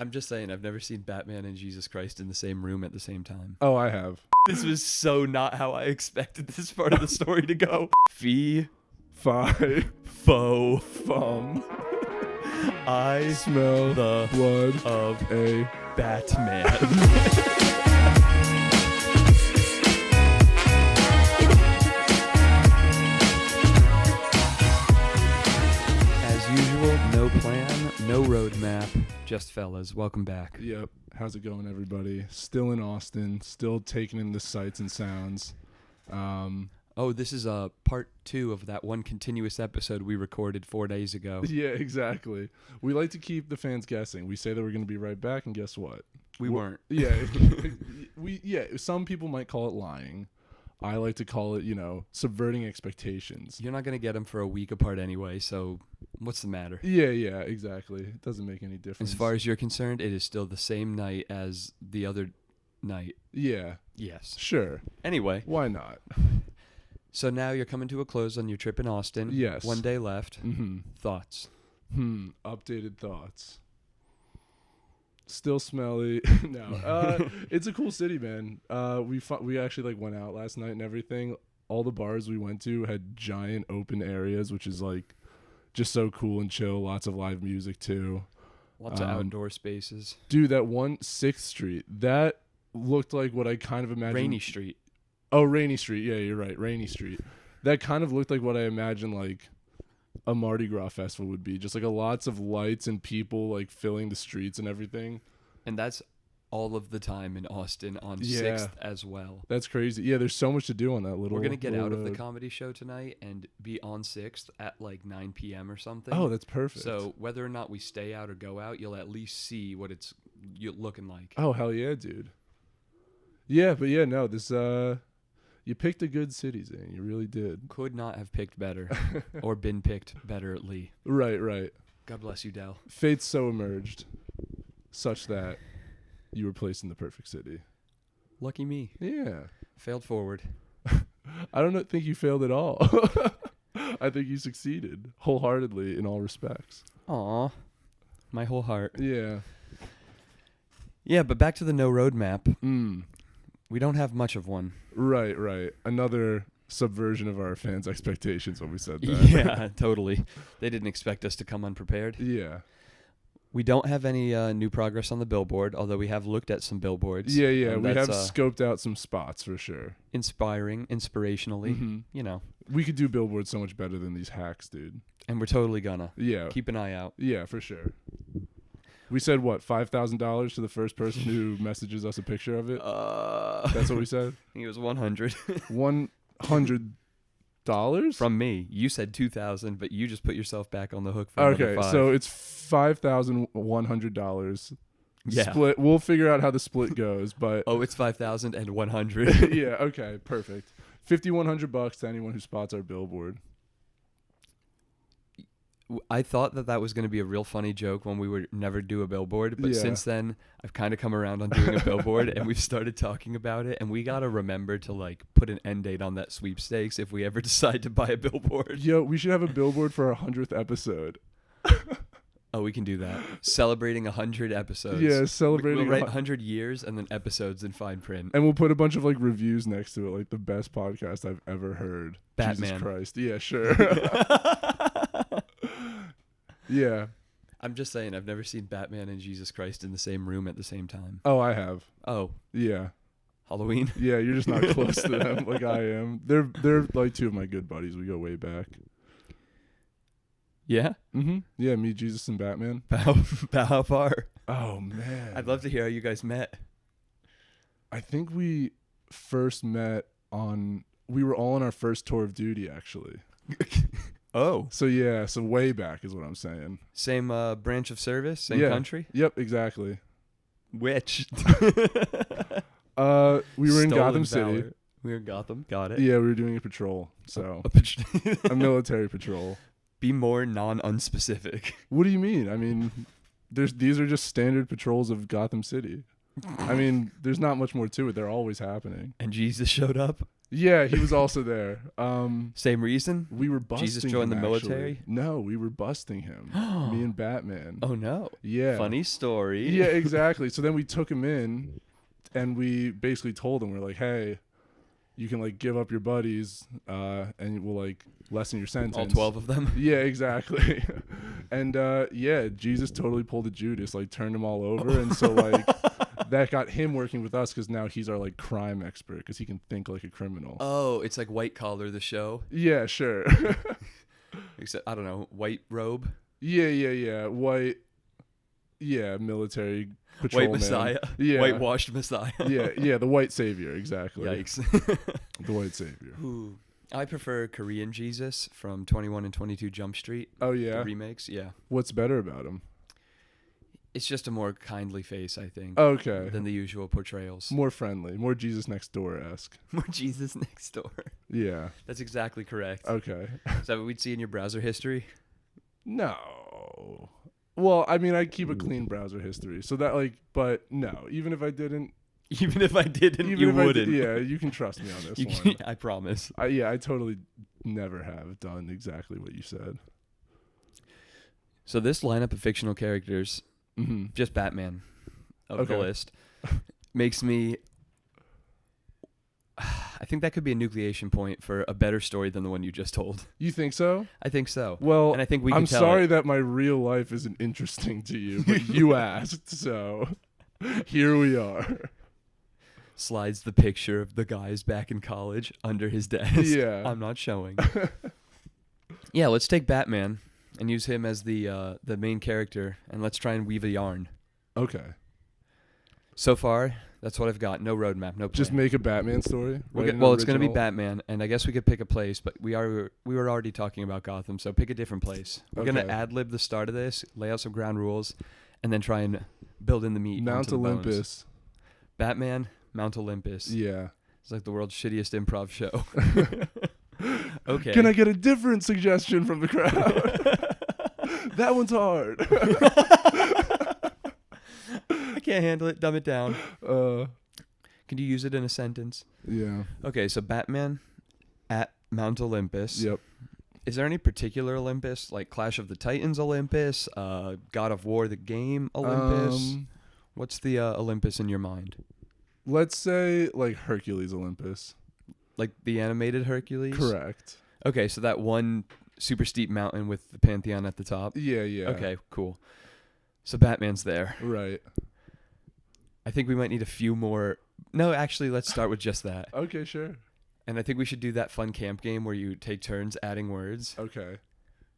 I'm just saying, I've never seen Batman and Jesus Christ in the same room at the same time. Oh, I have. This was so not how I expected this part of the story to go. Fee, Fi, fo, fum. I Smell the blood of a Batman. As usual, no plan, no roadmap, just fellas. Welcome back. Yep. How's it going, everybody? Still in Austin, still taking in the sights and sounds. Oh, this is part 2 of that one continuous episode we recorded 4 days ago. Yeah, exactly. We like to keep the fans guessing. We say that we're going to be right back, and guess what? We weren't. Yeah. Some people might call it lying. I like to call it, subverting expectations. You're not going to get them for a week apart anyway, so what's the matter? Yeah, exactly. It doesn't make any difference. As far as you're concerned, it is still the same night as the other night. Yeah. Yes. Sure. Anyway. Why not? So now you're coming to a close on your trip in Austin. Yes. 1 day left. Mm-hmm. Thoughts? Updated thoughts. Still smelly. No. It's a cool city, man. We actually went out last night and everything. All the bars we went to had giant open areas, which is just so cool and chill. Lots of live music too. Lots of outdoor spaces. Dude, that 6th Street, that looked like what I kind of imagined. Rainy Street. Oh, Rainy Street. Yeah, you're right. Rainy Street. That kind of looked like what I imagined a Mardi Gras festival would be. Just lots of lights and people filling the streets and everything. And that's all of the time in Austin on 6th as well. That's crazy. Yeah, there's so much to do on that little. We're going to get out road. of the comedy show tonight and be on 6th at 9 p.m. or something. Oh, that's perfect. So whether or not we stay out or go out, you'll at least see what it's looking like. Oh, hell yeah, dude. Yeah, but yeah, no, this you picked a good city, Zane. You really did. Could not have picked better or been picked better, Lee. Right. God bless you, Dell. Fate so emerged such that you were placed in the perfect city. Lucky me. Yeah. Failed forward. I don't think you failed at all. I think you succeeded wholeheartedly in all respects. Aw. My whole heart. Yeah. Yeah, but back to the no roadmap. Mm. We don't have much of one. Right. Another subversion of our fans' expectations when we said that. Yeah, totally. They didn't expect us to come unprepared. Yeah. We don't have any new progress on the billboard, although we have looked at some billboards. Yeah. We have scoped out some spots for sure. Inspirationally. Mm-hmm. We could do billboards so much better than these hacks, dude. And we're totally gonna. Yeah. Keep an eye out. Yeah, for sure. We said, what, $5,000 to the first person who messages us a picture of it? That's what we said? I think it was 100. $100? From me. You said 2,000, but you just put yourself back on the hook for okay, another 5. So it's $5,100. Yeah. Split. We'll figure out how the split goes, but... Oh, it's 5,100. Yeah, okay, perfect. $5,100 to anyone who spots our billboard. I thought that was going to be a real funny joke when we would never do a billboard, but since then I've kind of come around on doing a billboard and we've started talking about it, and we got to remember to put an end date on that sweepstakes if we ever decide to buy a billboard. Yo, we should have a billboard for our 100th episode. Oh, we can do that. Celebrating 100 episodes. Yeah, celebrating. We'll write 100 years and then episodes in fine print. And we'll put a bunch of reviews next to it, the best podcast I've ever heard. Batman. Jesus Christ. Yeah, sure. Yeah. I'm just saying, I've never seen Batman and Jesus Christ in the same room at the same time. Oh, I have. Oh. Yeah. Halloween? Yeah, you're just not close to them like I am. They're two of my good buddies. We go way back. Yeah? Mm-hmm. Yeah, me, Jesus, and Batman. How far? Oh, man. I'd love to hear how you guys met. I think we first met we were all on our first tour of duty, actually. Oh. So way back is what I'm saying. Same branch of service, same country? Yep, exactly. Which? We were in Gotham Valor. City. We were in Gotham, got it. Yeah, we were doing a patrol, so. A military patrol. Be more non-unspecific. What do you mean? I mean, these are just standard patrols of Gotham City. I mean, there's not much more to it. They're always happening. And Jesus showed up? Yeah, he was also there. Same reason? We were busting Jesus joined him, the actually. military? No, we were busting him. Me and Batman. Oh, no. Yeah. Funny story. Yeah, exactly. So then we took him in, and we basically told him, we're like, hey, you can like give up your buddies, and we'll like lessen your sentence. All 12 of them? Yeah, exactly. And yeah, Jesus totally pulled a Judas, like turned them all over, and so like that got him working with us because now he's our like crime expert because he can think like a criminal. Oh, it's like White Collar, the show? Yeah, sure. Except, I don't know, White Robe? Yeah. White, yeah, military patrolman. White Messiah? Yeah. Whitewashed Messiah? Yeah, the white savior, exactly. Yikes. The white savior. Ooh. I prefer Korean Jesus from 21 and 22 Jump Street. Oh, The yeah? remakes, yeah. What's better about him? It's just a more kindly face, I think, Okay. than the usual portrayals. More friendly. More Jesus Next Door-esque. More Jesus next door. Yeah. That's exactly correct. Okay. Is that what we'd see in your browser history? No. Well, I mean, I keep a clean browser history. So that, like, but no. Even if I didn't. Even if I didn't, Even you if I wouldn't. did, yeah, you can trust me on this You one. can, I promise. I totally never have done exactly what you said. So this lineup of fictional characters, Mm-hmm. just Batman of the Okay. list, makes me... I think that could be a nucleation point for a better story than the one you just told. You think so? I think so. Well, And I think we can I'm tell sorry it. that my real life isn't interesting to you, but you asked, so here we are. Slides the picture of the guys back in college under his desk. Yeah. I'm not showing. Yeah, let's take Batman and use him as the main character, and let's try and weave a yarn. Okay. So far, that's what I've got. No roadmap, no plan. Just make a Batman story. We'll Write get, an well, it's going to be original- Batman, and I guess we could pick a place, but we were already talking about Gotham, so pick a different place. We're going Okay. to ad-lib the start of this, lay out some ground rules, and then try and build in the meat. Mount onto the bones. Olympus. Batman, Mount Olympus. Yeah. It's like the world's shittiest improv show. Okay. Can I get a different suggestion from the crowd? That one's hard. I can't handle it. Dumb it down. Uh, Can you use it in a sentence? yeah. Okay, so Batman at Mount Olympus. Yep. Is there any particular Olympus, like Clash of the Titans Olympus, God of War the game Olympus? What's the Olympus in your mind? Let's say like Hercules Olympus. Like the animated Hercules? Correct. Okay, so that one super steep mountain with the Pantheon at the top? Yeah. Okay, cool. So Batman's there. Right. I think we might need a few more. No, actually, let's start with just that. Okay, sure. And I think we should do that fun camp game where you take turns adding words. Okay.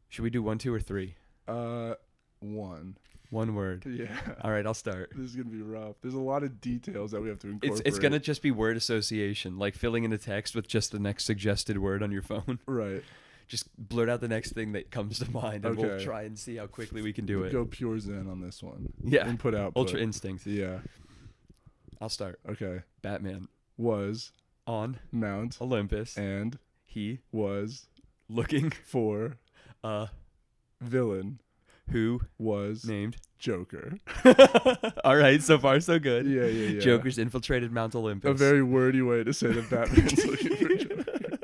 Should we do 1, 2, or 3? 1. One word. Yeah. All right, I'll start. This is gonna be rough. There's a lot of details that we have to incorporate. It's gonna just be word association, like filling in a text with just the next suggested word on your phone. Right. Just blurt out the next thing that comes to mind, and we'll Okay. try and see how quickly we can do it. Go pure zen on this one. Yeah. Input output. Ultra instinct. Yeah. I'll start. Okay. Batman Was on Mount Olympus. and He was looking for a villain who was named. Joker. All right, so far so good. Yeah. Joker's infiltrated Mount Olympus. A very wordy way to say that Batman's looking for Joker.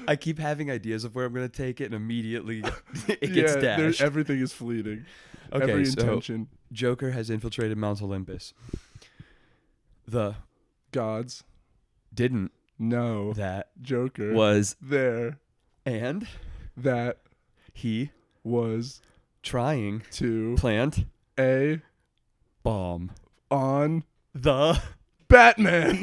I keep having ideas of where I'm gonna take it, and immediately it gets dashed. Everything is fleeting. Okay, Every so intention. Joker has infiltrated Mount Olympus. The Gods didn't know that Joker was there. and That he was trying to plant a bomb. on The Batman.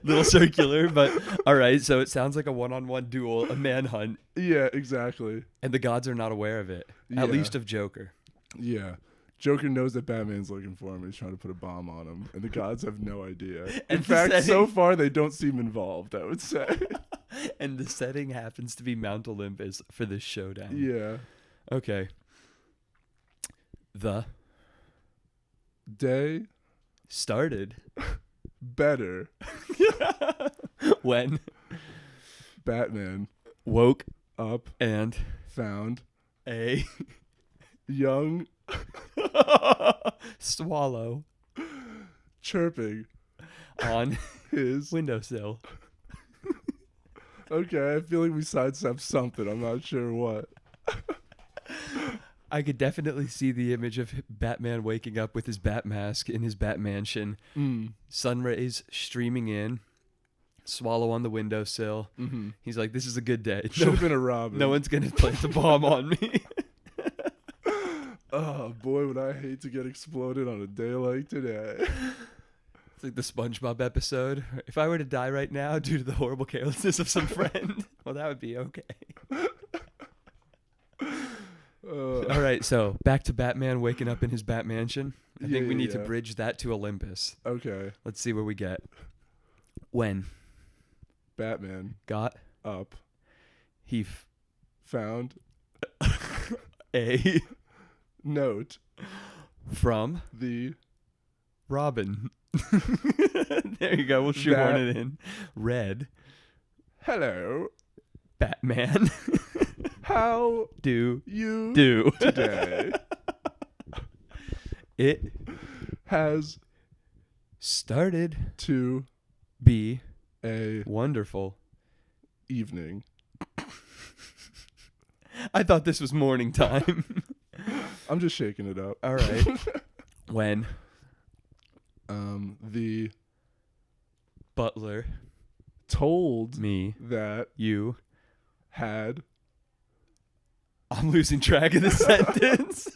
little circular, but all right. So it sounds like a one-on-one duel, a manhunt, Yeah, exactly. and the gods are not aware of it. Yeah. At least of Joker. Yeah. Joker knows that Batman's looking for him and he's trying to put a bomb on him, and the gods have no idea. And In the fact, setting- so far they don't seem involved, I would say. And the setting happens to be Mount Olympus for this showdown. Yeah. Okay. The Day started better. when Batman woke up and found a young swallow chirping on his windowsill. Okay, I feel like we sidestepped something. I'm not sure what. I could definitely see the image of Batman waking up with his bat mask in his bat mansion. Sun rays streaming in. Swallow on the windowsill. Mm-hmm. He's like, this is a good day. Should have been a Robin. No one's going to plant a bomb on me. Oh, boy, would I hate to get exploded on a day like today. It's like the SpongeBob episode. If I were to die right now due to the horrible carelessness of some friend, well, that would be okay. All right, so back to Batman waking up in his bat mansion. I think we need to bridge that to Olympus. Okay. Let's see where we get. When Batman got up, he found a note from the Robin. There you go. We'll shoehorn it in. Read. Hello, Batman. how do you do today? It has started to be a wonderful evening. I thought this was morning time. I'm just shaking it up. All right. When the butler told me that you had I'm losing track of the sentence.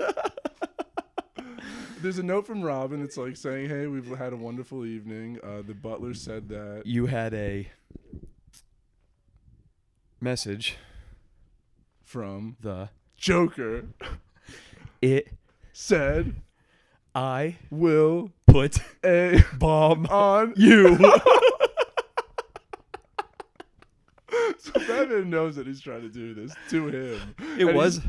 There's a note from Robin. It's like saying, hey, we've had a wonderful evening. The butler said that You had a message from the Joker. It Said I will put a bomb on you. So Batman knows that he's trying to do this to him. It And was.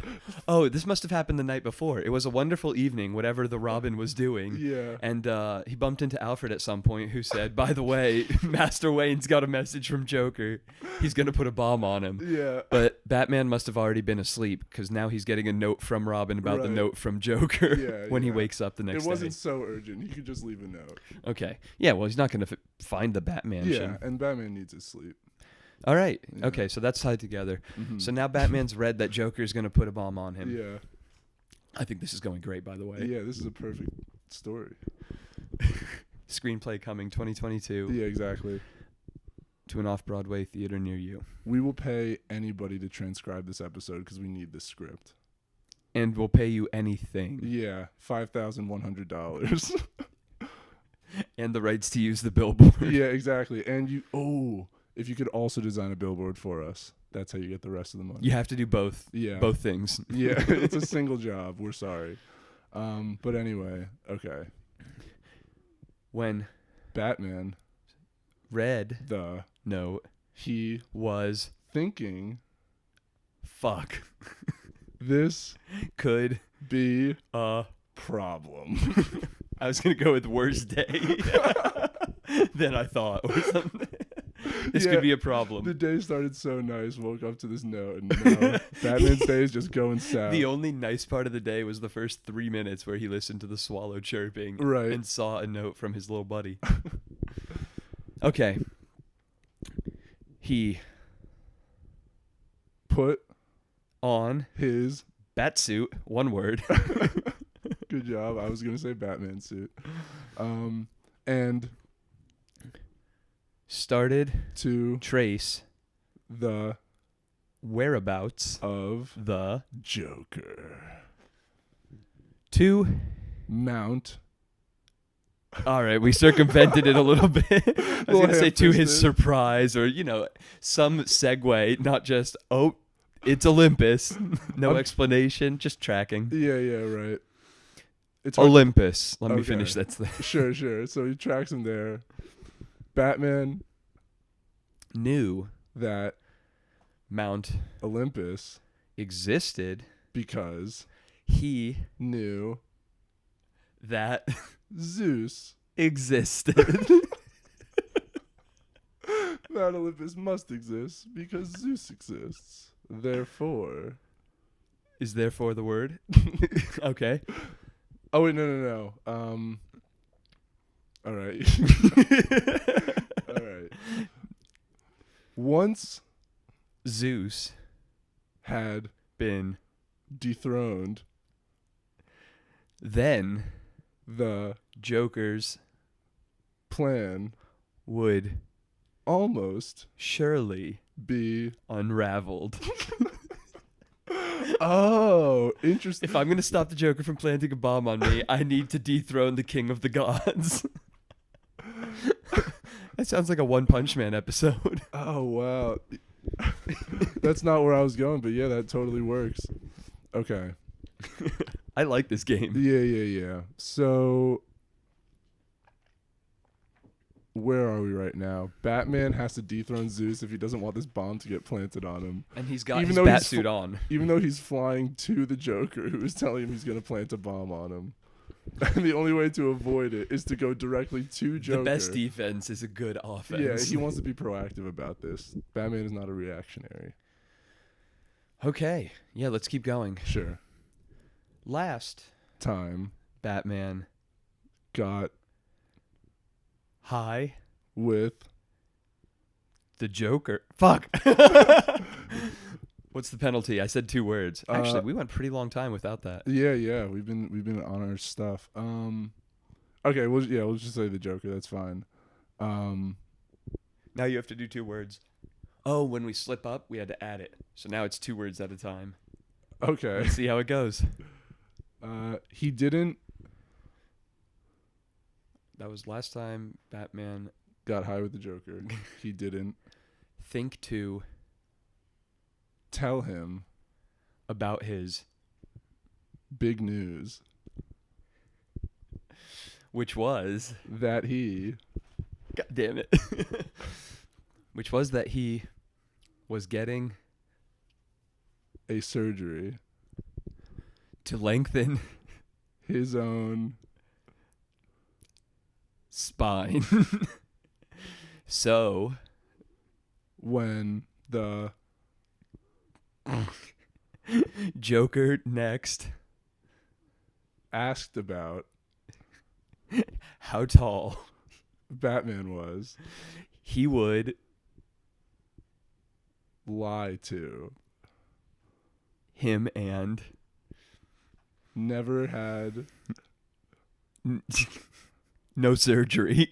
Oh, this must have happened the night before. It was a wonderful evening, whatever the Robin was doing. Yeah. And he bumped into Alfred at some point, who said, by the way, Master Wayne's got a message from Joker. He's going to put a bomb on him. Yeah. But Batman must have already been asleep, because now he's getting a note from Robin about the Right. note from Joker Yeah, when he yeah. wakes up the next It wasn't day. so urgent. He could just leave a note. Okay. Yeah, well, he's not going to find the Batman. Yeah, and Batman needs his sleep. All right. Yeah. Okay, so that's tied together. Mhm. So now Batman's read that Joker's going to put a bomb on him. Yeah. I think this is going great, by the way. Yeah, this is a perfect story. Screenplay coming 2022 Yeah, exactly. to an off-Broadway theater near you. We will pay anybody to transcribe this episode because we need this script. And we'll pay you anything. Yeah, $5,100. And the rights to use the billboard. Yeah, exactly. And if you could also design a billboard for us, that's how you get the rest of the money. You have to do both. Yeah. Both things. Yeah, it's a single job. We're sorry. But anyway, okay. When Batman, read the note, he was thinking fuck this could be a problem. I was gonna go with worst day than I thought or something. This Yeah, could be a problem. The day started so nice, woke up to this note, and now Batman's day is just going south. The only nice part of the day was the first 3 minutes where he listened to the swallow chirping Right. and saw a note from his little buddy. Okay. He Put on his batsuit, one word. good job. I was gonna say Batman suit. And Started to trace the whereabouts of the Joker. to. Mount. All right, we circumvented it a little bit. I was Little going to say to his ham-fisted. surprise, or, some segue, not just, it's Olympus. No explanation, just tracking. Yeah, right. It's hard- Olympus. Let me Okay. finish. That's the Sure. So he tracks him there. Batman knew that Mount Olympus existed. because He knew that Zeus. existed. Mount Olympus must exist because Zeus exists. Therefore. Is therefore the word? Okay. Oh wait, no. All right. All right. Once Zeus had been dethroned then the Joker's plan would almost surely be unraveled. Oh, interesting. If I'm going to stop the Joker from planting a bomb on me, I need to dethrone the king of the gods. That sounds like a One Punch Man episode. Oh, wow. That's not where I was going, but yeah, that totally works. Okay. I like this game. Yeah. So, where are we right now? Batman has to dethrone Zeus if he doesn't want this bomb to get planted on him. And he's got Even his though bat he's suit on. Even though he's flying to the Joker, who is telling him he's going to plant a bomb on him. And the only way to avoid it is to go directly to Joker. The best defense is a good offense. Yeah, he wants to be proactive about this. Batman is not a reactionary. Okay. Yeah, let's keep going. Sure. Last Time Batman got high with the Joker. Fuck. What's the penalty? I said 2 words. Actually, we went a pretty long time without that. Yeah. We've been on our stuff. Okay, we'll just say the Joker. That's fine. Now you have to do 2 words. Oh, when we slip up, we had to add it. So now it's 2 words at a time. Okay. Let's see how it goes. He didn't That was last time Batman got high with the Joker. He didn't think to tell him about his, big news, which was that he God damn it. Which was that he was getting a surgery to lengthen his own spine. So when the Joker next asked about how tall Batman was, he would lie to him and never had no surgery.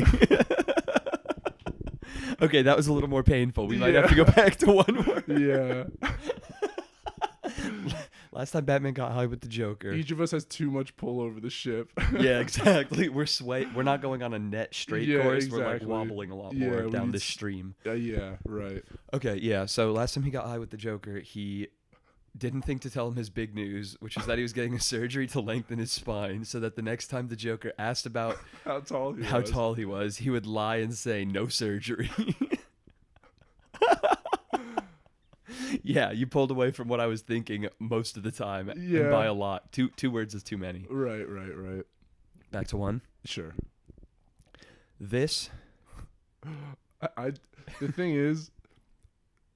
Okay, that was a little more painful. We might have to go back to 1 word. Yeah. Last time Batman got high with the Joker. Each of us has too much pull over the ship. Yeah, exactly. We're not going on a net straight course. Exactly. We're like wobbling a lot more down the stream. Yeah, right. Okay, yeah. So last time he got high with the Joker, he didn't think to tell him his big news, which is that he was getting a surgery to lengthen his spine, so that the next time the Joker asked about how tall he was, he would lie and say no surgery. Yeah, you pulled away from what I was thinking most of the time, and by a lot. Two words is too many. Right. Back to 1. Sure. This. The thing is,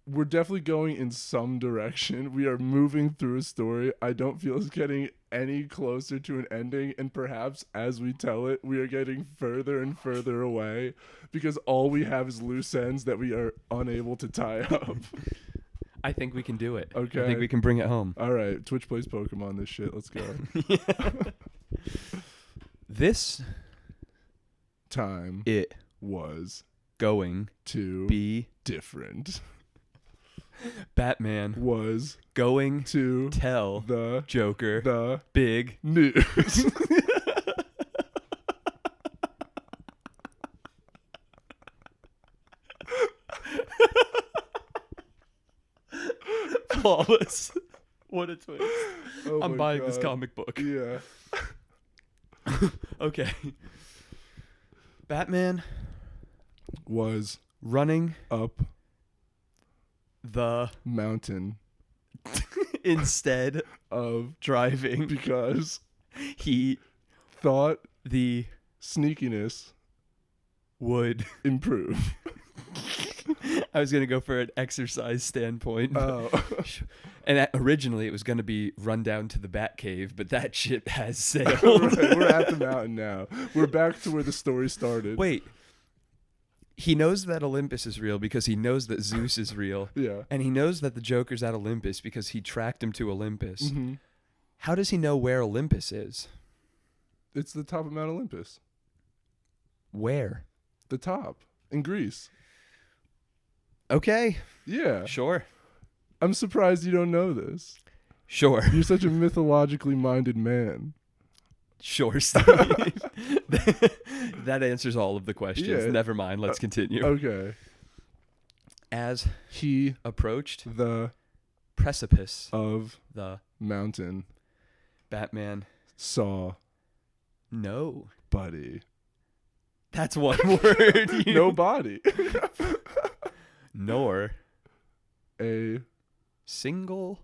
we're definitely going in some direction. We are moving through a story. I don't feel it's getting any closer to an ending, and perhaps as we tell it, we are getting further and further away because all we have is loose ends that we are unable to tie up. I think we can do it. Okay. I think we can bring it home. All right. Twitch plays Pokemon this shit. Let's go. This time it was going to be different. Batman was going to tell the Joker the big news. Flawless. What a twist. Oh I'm my buying this God. comic book. Yeah. Okay. Batman Was running up the mountain instead of driving because he thought the sneakiness would improve. I was going to go for an exercise standpoint. Oh. And originally it was going to be run down to the Batcave, but that ship has sailed. Right, we're at the mountain now. We're back to where the story started. Wait. He knows that Olympus is real because he knows that Zeus is real. Yeah. And he knows that the Joker's at Olympus because he tracked him to Olympus. Mm-hmm. How does he know where Olympus is? It's the top of Mount Olympus. Where? The top. In Greece. Okay. Yeah. Sure. I'm surprised you don't know this. Sure. You're such a mythologically minded man. Sure, Steve. That answers all of the questions. Yeah. Never mind. Let's continue. Okay. As He approached the precipice of the mountain Batman. saw No. buddy. That's one word. No body. Nor A single.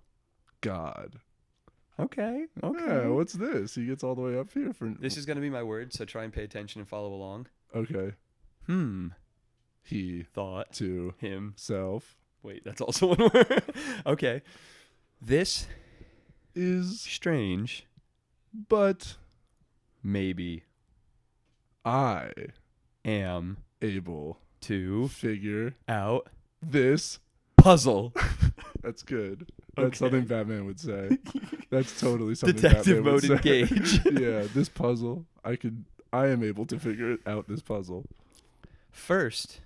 god. Okay. Okay. Yeah, what's this? He gets all the way up here for This is going to be my word, so try and pay attention and follow along. Okay. He Thought to himself. self Wait, that's also one word. Okay. This is strange. but Maybe I am able to figure out this. puzzle. That's good. That's Okay. something Batman would say. That's totally something Detective Batman would mode say. engage. Yeah, this puzzle. I am able to figure out this puzzle. First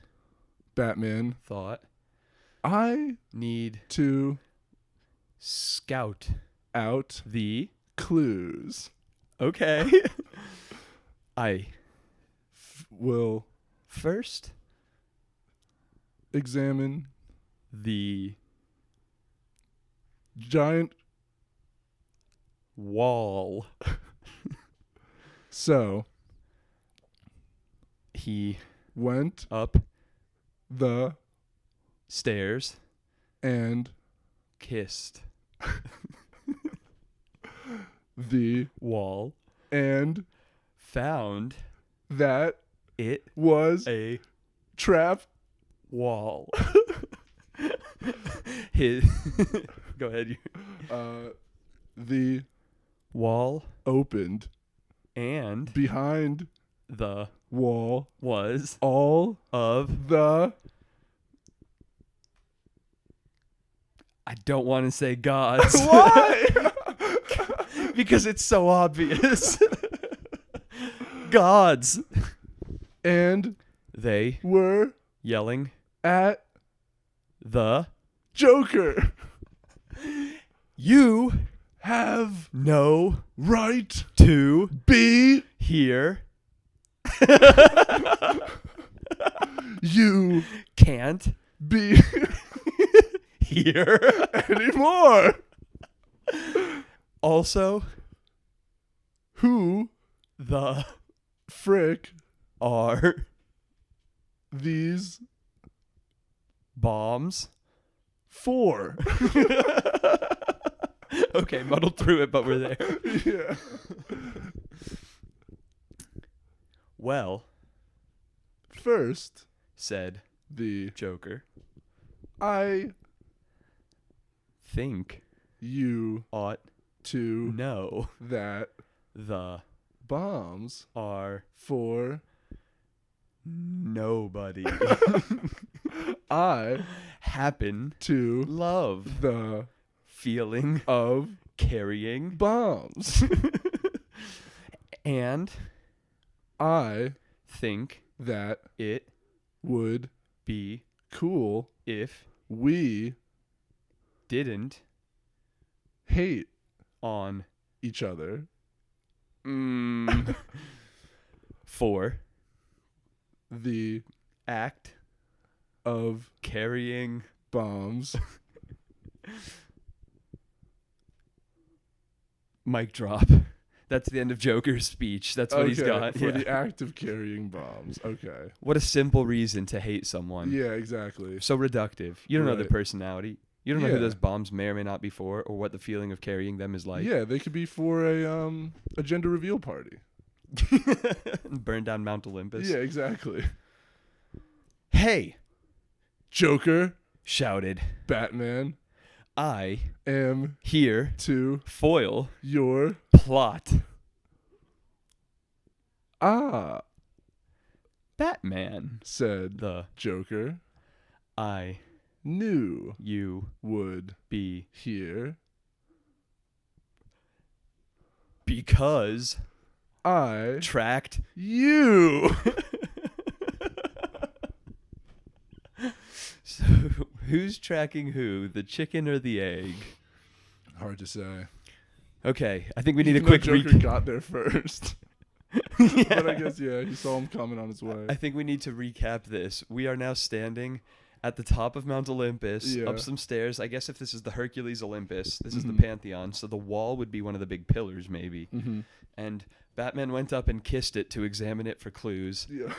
Batman. thought I need to scout out the. clues. Okay. I Will first examine the giant. wall. So He went up the stairs and kissed the wall and found that it was a trap. wall. His go ahead. The Wall opened and behind the wall was all of. the I don't want to say gods. why Because it's so obvious. Gods. and They were yelling at the. Joker. You Have no right to be hear. you Can't be hear. anymore. Also, Who the frick are these bombs. for? Okay, muddled through it, but we're there. Yeah. Well, First, said the Joker, I think you ought to know that the bombs are for nobody. I Happen to love the feeling of carrying bombs. and I think that it would be cool if we didn't hate on each other for the act of carrying bombs. mic drop. That's the end of Joker's speech. That's what he's got. For Yeah. the act of carrying bombs. Okay. What a simple reason to hate someone. Yeah, exactly. So reductive. You don't know their Right. personality. You don't know who Yeah. those bombs may or may not be for, or what the feeling of carrying them is like. Yeah, they could be for a gender reveal party. Burn down Mount Olympus. Yeah, exactly. Hey, Joker, shouted. Batman. I am here to foil your plot. Ah, Batman, said the Joker. I Knew you would be here. because I tracked you. So who's tracking who, the chicken or the egg? Hard to say. Okay, I think we need Even a quick though Joker recap. got there first. Yeah. But I guess, yeah, he saw him coming on his way. I think we need to recap this. We are now standing at the top of Mount Olympus, Yeah. up some stairs. I guess if this is the Hercules Olympus, this is the Mhm. Pantheon, so the wall would be one of the big pillars, maybe. Mm-hmm. And Batman went up and kissed it to examine it for clues. Yeah.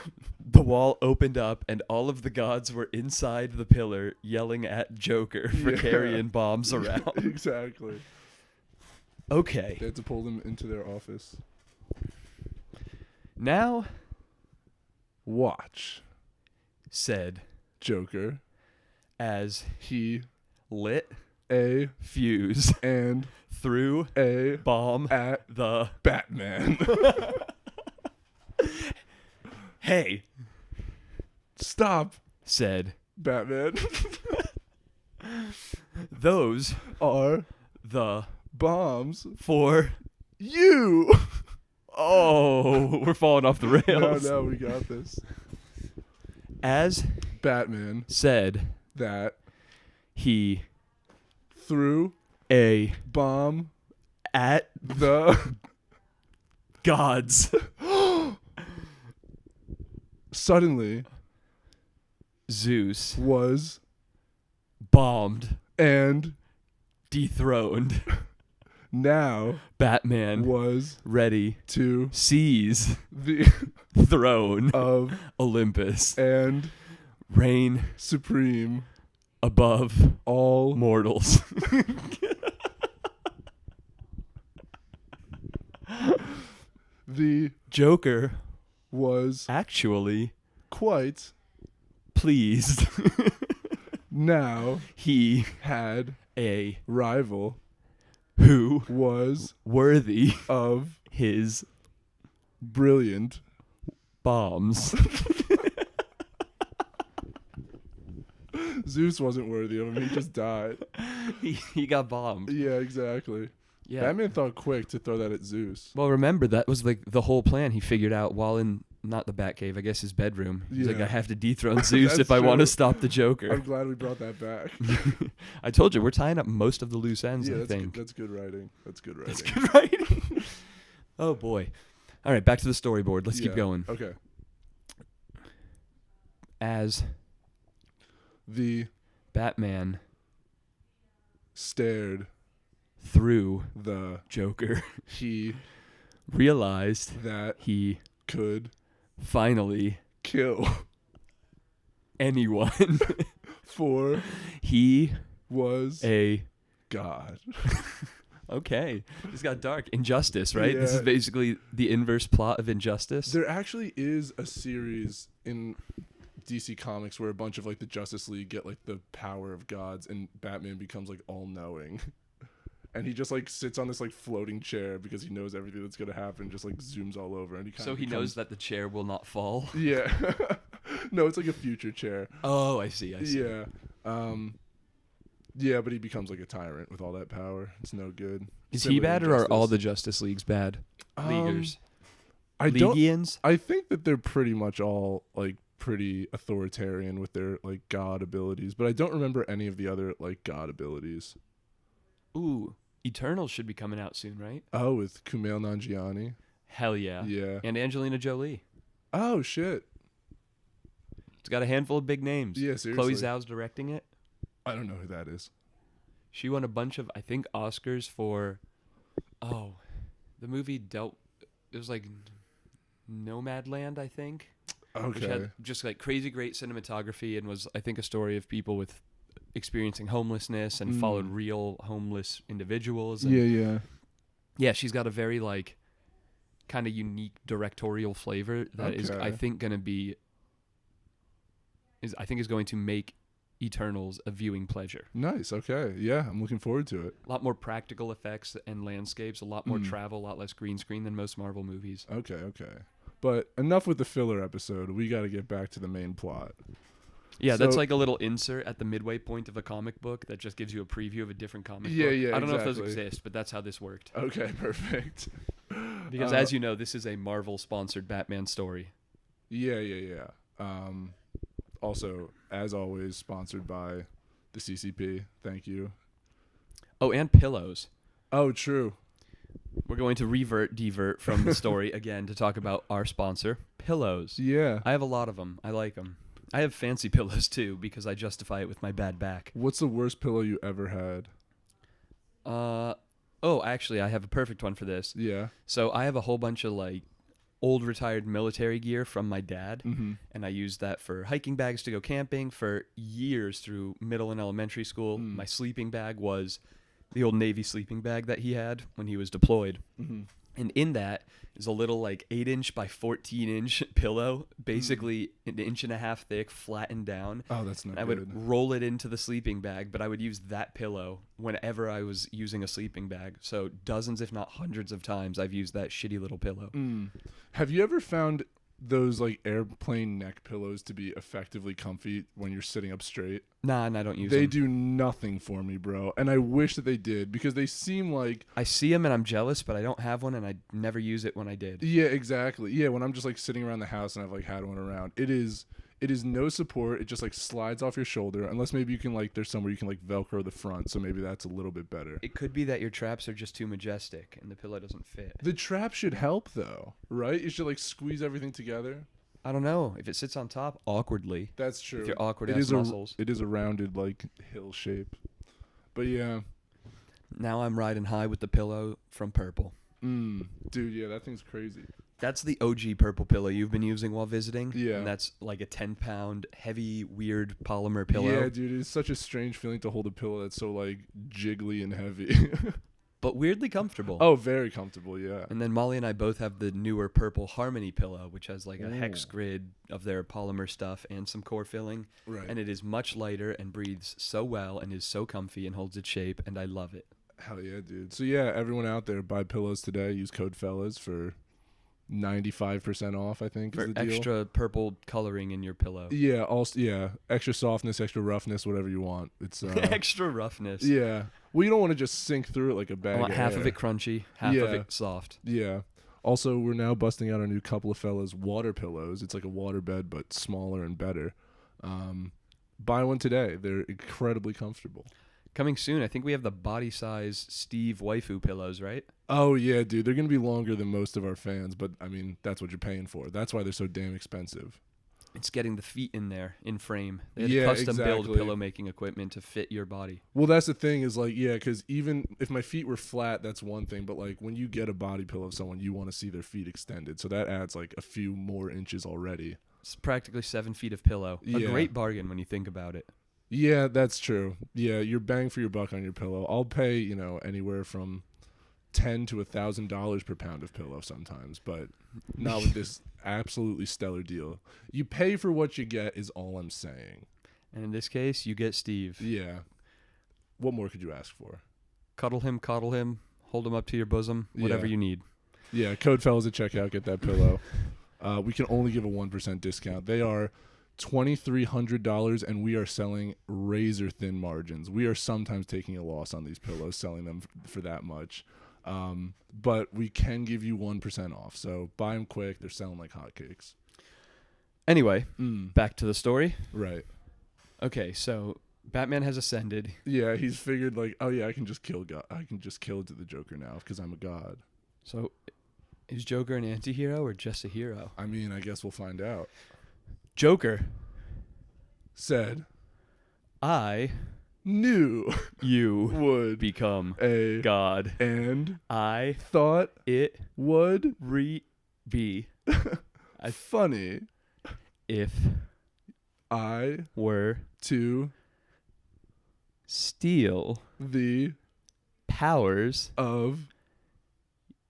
The wall opened up, and all of the gods were inside the pillar yelling at Joker for Yeah. carrying bombs around. Exactly. Okay. They had to pull them into their office. Now, Watch, said Joker. as He lit a fuse and through a bomb at the Batman. Hey, Stop, said Batman. those Are the bombs for you? oh we're falling off the rails. No, we got this. As Batman said that he threw a bomb at the gods. suddenly Zeus was bombed, and dethroned. now Batman was ready to seize the throne of Olympus, and reign supreme above all mortals. the Joker was actually quite pleased. now He had a rival who was worthy of his brilliant bombs. Zeus wasn't worthy of him. He just died. he got bombed. Yeah, exactly. Yeah. Batman thought quick to throw that at Zeus. Well, remember that was like the whole plan he figured out while in not the Batcave, I guess his bedroom. He's like, Yeah. I have to dethrone Zeus That's if I want to true. stop the I'm Joker. glad we brought that back. I told you we're tying up most of the loose ends. Yeah, I that's think good. That's good writing. That's good writing. That's good writing. Oh boy! All right, back to the storyboard. Let's keep Yeah. going. Okay. As The Batman stared through the Joker, he realized that he could finally kill anyone. for He was a God. okay. This got dark. Injustice, right? This is Yeah. basically the inverse plot of Injustice. There actually is a series in DC Comics where a bunch of like the Justice League get like the power of gods and Batman becomes like all knowing. And he just like sits on this like floating chair because he knows everything that's gonna happen, just like zooms all over and he kind So of he knows that the chair will not fall. Yeah. No, it's like a future chair. Oh, I see. I see. Yeah. Yeah, but he becomes like a tyrant with all that power. It's no good. Is Similar he to bad or are all Injustice. the Justice Leagues bad? Leaguers. I don't Legians? I think that they're pretty much all like pretty authoritarian with their like god abilities, but I don't remember any of the other like god abilities. Ooh, Eternals should be coming out soon, right? Oh, with Kumail Nanjiani. Hell yeah. Yeah. And Angelina Jolie. Oh shit. It's got a handful of big names. Yeah, seriously. Chloe Zhao's directing it. I don't know who that is. She won a bunch of, I think, Oscars for, the movie it was like Nomadland, I think. Which Okay. had just like crazy great cinematography and was, I think, a story of people with experiencing homelessness and followed real homeless individuals. And Yeah. yeah, she's got a very like kind of unique directorial flavor that is, Okay. I think, going to be, is going to make Eternals a viewing pleasure. Nice. Okay. Yeah, I'm looking forward to it. A lot more practical effects and landscapes, a lot more travel, a lot less green screen than most Marvel movies. Okay. But enough with the filler episode. We got to get back to the main plot. Yeah, that's like a little insert at the midway point of a comic book that just gives you a preview of a different comic book. Yeah, I don't know if those exactly. exist, but that's how this worked. Okay, perfect. Because as you know, this is a Marvel-sponsored Batman story. Yeah. Also, as always, sponsored by the CCP. Thank you. Oh, and pillows. Oh, true. We're going to divert from the story again to talk about our sponsor, pillows. Yeah. I have a lot of them. I like them. I have fancy pillows too because I justify it with my bad back. What's the worst pillow you ever had? Actually, I have a perfect one for this. Yeah. So I have a whole bunch of like old retired military gear from my dad, and I used that for hiking bags to go camping for years through middle and elementary school. My sleeping bag was the old Navy sleeping bag that he had when he was deployed. And in that is a little like 8-inch by 14-inch pillow, basically an inch and a half thick, flattened down. Oh, that's not I good. would roll it into the sleeping bag, but I would use that pillow whenever I was using a sleeping bag. So dozens, if not hundreds of times, I've used that shitty little pillow. Have you ever found those like airplane neck pillows to be effectively comfy when you're sitting up straight? Nah, and I don't use them. They do nothing for me, bro. And I wish that they did because they seem like... I see them and I'm jealous, but I don't have one and I never use it when I did. Yeah, exactly. Yeah, when I'm just like sitting around the house and I've like had one around, it is no support. It just like slides off your shoulder unless maybe you can like there's somewhere you can like Velcro the front, so maybe that's a little bit better. It could be that your traps are just too majestic and the pillow doesn't fit. The trap should help though, right? It should like squeeze everything together. I don't know. If it sits on top awkwardly. That's true. If you're awkward It ass is muscles. It is a rounded like hill shape. But yeah. Now I'm riding high with the pillow from Purple. Dude, yeah, that thing's crazy. That's the OG purple pillow you've been using while visiting. Yeah. And that's like a 10-pound, heavy, weird polymer pillow. Yeah, dude, it's such a strange feeling to hold a pillow that's so like jiggly and heavy. But weirdly comfortable. Oh, very comfortable, yeah. And then Molly and I both have the newer purple Harmony pillow, which has like a hex grid of their polymer stuff and some core filling. Right. And it is much lighter and breathes so well and is so comfy and holds its shape, and I love it. Hell yeah, dude. So yeah, everyone out there, buy pillows today. Use code fellas for 95% off, I think, For is the deal. extra purple coloring in your pillow. Yeah, extra softness, extra roughness, whatever you want. It's Extra roughness. yeah. Well, you don't want to just sink through it like a bag. I want of half air. of it crunchy, half of Yeah. it soft. Yeah. Also, we're now busting out our new Couple of Fellas water pillows. It's like a water bed, but smaller and better. Buy one today. They're incredibly comfortable. Coming soon, I think we have the body size Steve waifu pillows, right? Oh, yeah, dude. They're going to be longer than most of our fans, but, I mean, that's what you're paying for. That's why they're so damn expensive. It's getting the feet in there, in frame. They had Yeah, custom build exactly. pillow making equipment to fit your body. Well, that's the thing is, like, yeah, because even if my feet were flat, that's one thing. But, like, when you get a body pillow of someone, you want to see their feet extended. So that adds, like, a few more inches already. It's practically 7 feet of pillow. A Yeah. great bargain when you think about it. Yeah, that's true. Yeah, you're bang for your buck on your pillow. I'll pay, anywhere from $10 to $1,000 per pound of pillow sometimes, but not with this absolutely stellar deal. You pay for what you get is all I'm saying. And in this case, you get Steve. Yeah. What more could you ask for? Cuddle him, hold him up to your bosom, whatever Yeah. you need. Yeah, code fellas at checkout, get that pillow. We can only give a 1% discount. They are $2,300 and we are selling razor thin margins. We are sometimes taking a loss on these pillows, selling them for that much. But we can give you 1% off. So buy them quick. They're selling like hotcakes. Anyway, back to the story. Right. Okay, so Batman has ascended. Yeah, he's figured like, oh yeah, I can just kill God. I can just kill the Joker now because I'm a god. So is Joker an anti-hero or just a hero? I mean, I guess we'll find out. Joker Said, I knew you would become a God. and I thought it would be funny if I were to steal the powers of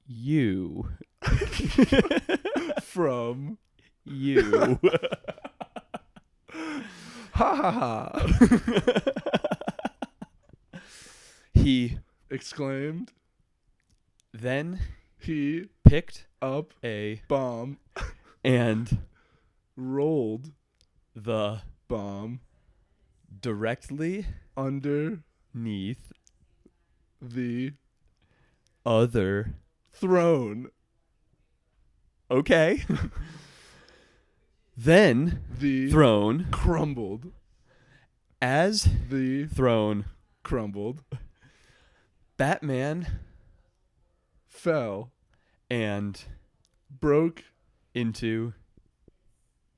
you from you. Ha ha ha. He Exclaimed. then He picked up a bomb and rolled the bomb directly underneath the other. throne. Okay. Then The throne crumbled. as The throne. crumbled. Batman Fell. and Broke into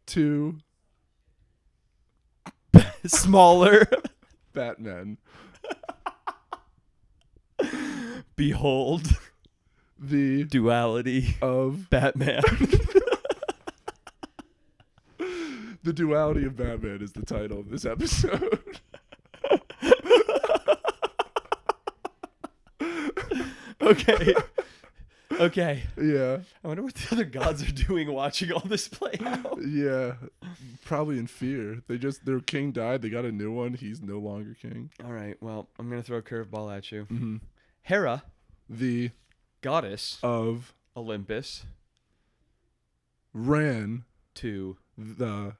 two smaller. Batmen. Behold The duality of Batman. The Duality of Batman is the title of this episode. Okay. Okay. Yeah. I wonder what the other gods are doing watching all this play out. Yeah. Probably in fear. Their king died. They got a new one. He's no longer king. All right. Well, I'm going to throw a curveball at you. Mm-hmm. Hera, The goddess of Olympus, ran to the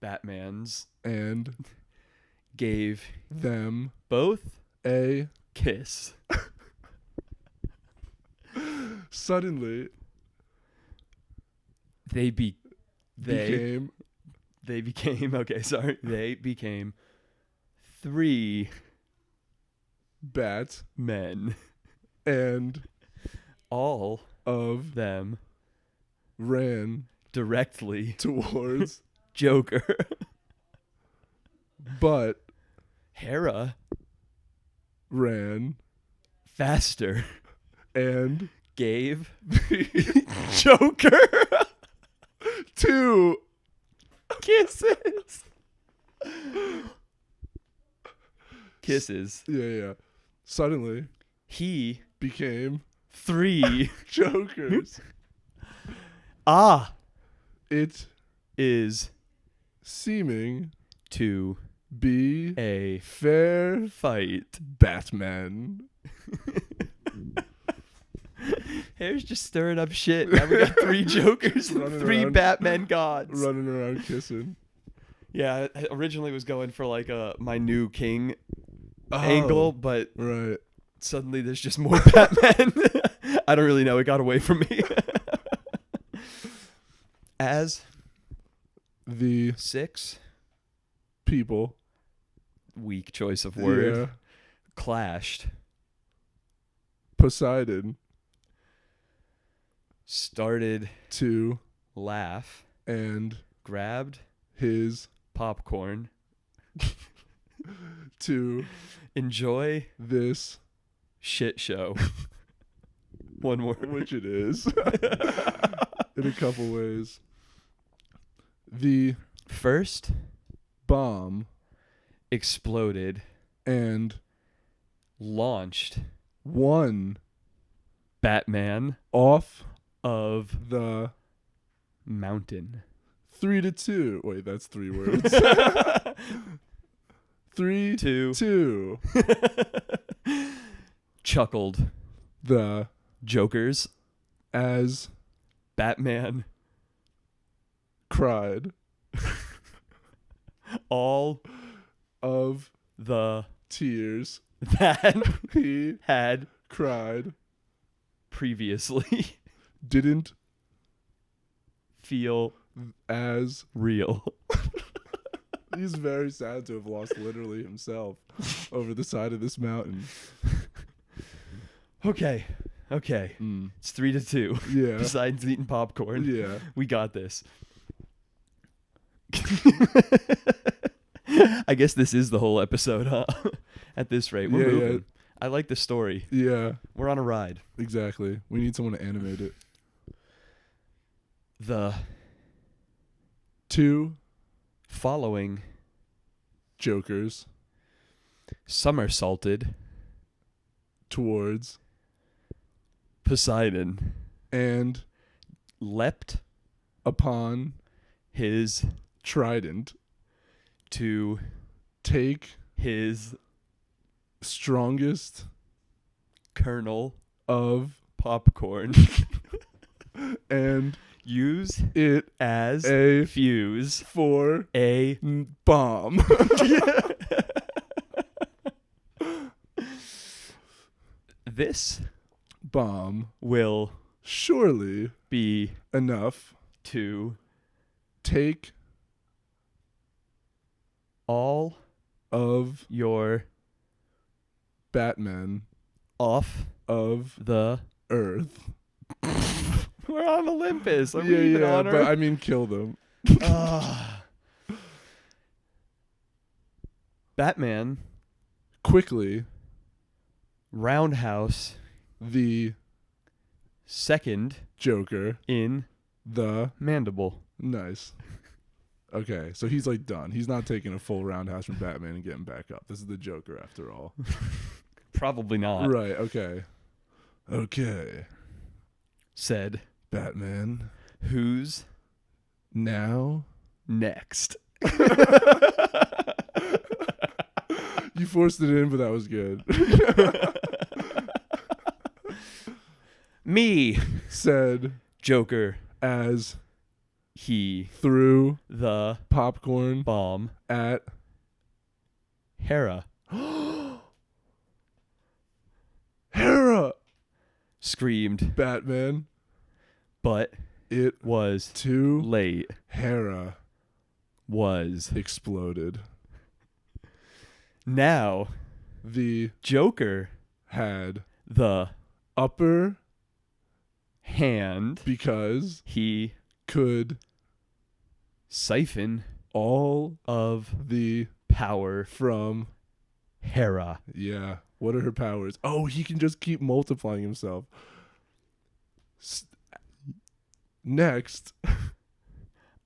Batman's and gave them both a kiss. suddenly They became okay, sorry. They became 3 bat men. and All of them ran directly towards Joker. but Hera ran faster and gave Joker two kisses. Kisses. yeah suddenly He became 3 jokers. It is seeming to be a fair fight. Batman. Hair's just stirring up shit. Now we got 3 Jokers and Running 3 around. Batman gods. Running around kissing. Yeah, I originally was going for like a my new king angle, but Right. suddenly there's just more Batman. I don't really know. It got away from me. As The 6, people. weak choice of word, Yeah. clashed, Poseidon started to laugh, and grabbed his popcorn, to enjoy this, shit show. One word. which it is, in a couple ways. The First bomb exploded, and launched one Batman off of the mountain. 3-2. Wait, that's 3 words. 3, 2 2. chuckled The Jokers. as Batman cried all of the tears that he had cried previously didn't feel as real. he's very sad to have lost literally himself over the side of this mountain. Okay. It's 3-2. Yeah. Besides eating popcorn. Yeah. We got this. I guess this is the whole episode, huh? At this rate, we're moving. Yeah. I like the story. Yeah. We're on a ride. Exactly. We need someone to animate it. The 2 following jokers somersaulted towards Poseidon, and leapt upon his trident to take his strongest kernel of popcorn and use it as a fuse for a bomb. This Bomb will surely be enough to take all of your Batman off of the Earth. We're on Olympus. Are yeah, we even yeah, on but Earth? I mean kill them. Batman Quickly roundhouse the second Joker in the mandible. nice. Okay, so he's like done. He's not taking a full roundhouse from Batman and getting back up. This is the Joker after all. Probably not. Right, okay. Okay. Said Batman. who's Now next? you forced it in, but that was good. Me, Said Joker, as he threw the popcorn bomb at Hera Hera. screamed, Batman. but It was too late. Hera Was exploded. now The Joker had the upper hand. because He could siphon all of the power from Hera. yeah. What are her powers? Oh, he can just keep multiplying himself. Next,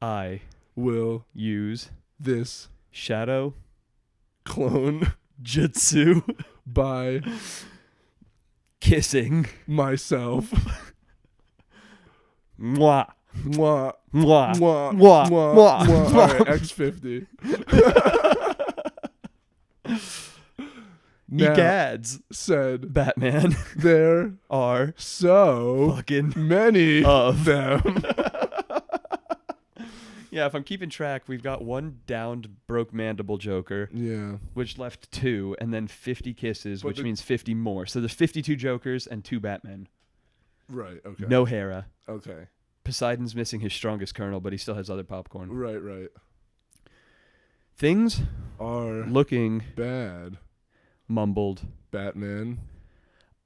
I will use this shadow clone jutsu by kissing myself. mwah Mwah, mwah mwah, mwah mwah, mwah, mwah. mwah. All right, X50. Now, Egads, said Batman, there are so fucking many of them. Yeah, if I'm keeping track, we've got one downed, broke mandible Joker, Yeah. which left 2, and then 50 kisses, But which means 50 more. So there's 52 Jokers and 2 Batmen. Right, okay. No Hera. Okay. Poseidon's missing his strongest kernel, but he still has other popcorn. Right, right. Things Are looking bad, mumbled. Batman.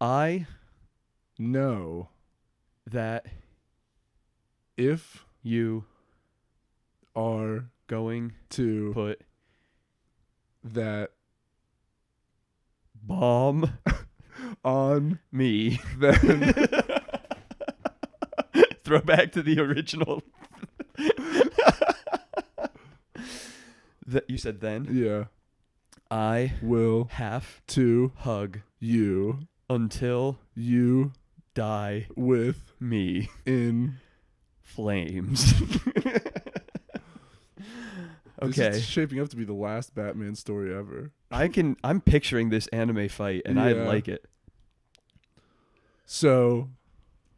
I Know that if you are going to put that bomb on me. then Throw back to the original. You said then. yeah, I will have to hug you until you die with me in flames. This Okay. is shaping up to be the last Batman story ever. I'm picturing this anime fight and I Yeah. like it. So